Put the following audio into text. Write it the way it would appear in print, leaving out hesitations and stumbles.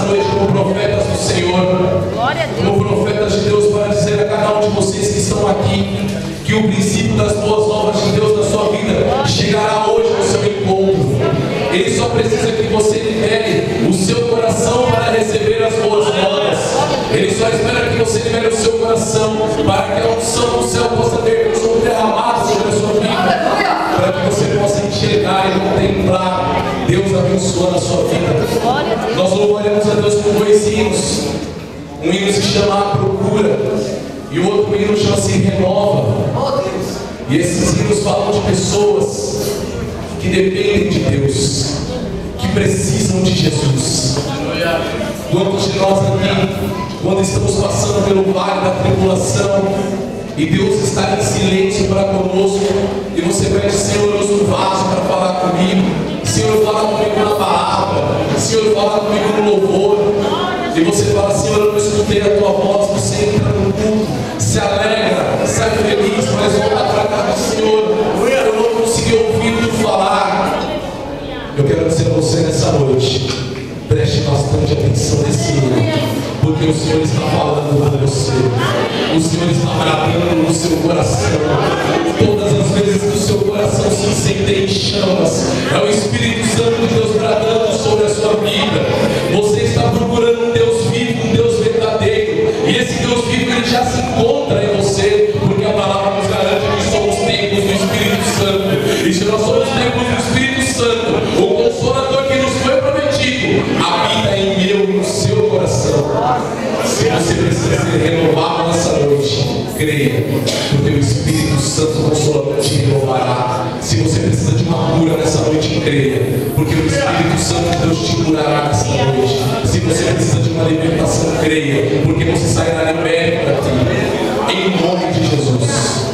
noite como profetas do Senhor, como profetas de Deus, para dizer a cada um de vocês que estão aqui que o princípio das boas novas de Deus na sua vida chegará hoje ao seu encontro. Ele só precisa que você libere o seu coração para receber as boas novas. Ele só espera que você libere o seu coração para que a unção do céu possa ter derramado sobre a sua vida, para que você possa enxergar e contemplar Deus abençoando a sua vida. Nós louvaremos a Deus com dois hinos. Um hino se chama A Procura e o outro hino chama-se Renova. E esses hinos falam de pessoas que dependem de Deus, que precisam de Jesus. Quantos de nós aqui, quando estamos passando pelo vale da tribulação e Deus está em silêncio para conosco, e você pede: Senhor, eu uso um vaso para falar comigo, Senhor, fala comigo na palavra, Senhor, fala comigo no louvor, e você fala: Senhor, eu não escutei a tua voz. Você entra no culto, se alegra, sai feliz, mas volta para casa: Senhor, eu não consegui ouvir tu falar. Eu quero dizer a você nessa noite, preste bastante atenção nesse hino, porque o Senhor está falando com você, o Senhor está bradando no seu coração. Todas as vezes que o seu coração se incendeia em chamas, é o Espírito Santo de Deus bradando sobre a sua vida. Você está procurando um Deus vivo, um Deus verdadeiro, e esse Deus vivo ele já se encontra em você, porque a palavra nos garante que somos templos do Espírito Santo, e se nós somos templos do Espírito Santo, o Consolador que nos foi prometido habita em meu e no seu coração. Se você precisa ser renovado nessa noite, creia, porque o Espírito Santo Consolador te renovará. Se você precisa de uma cura nessa noite, creia, porque o Espírito Santo de Deus te curará nessa noite. Se você precisa de uma libertação, creia, porque você sairá liberto daqui, em nome de Jesus.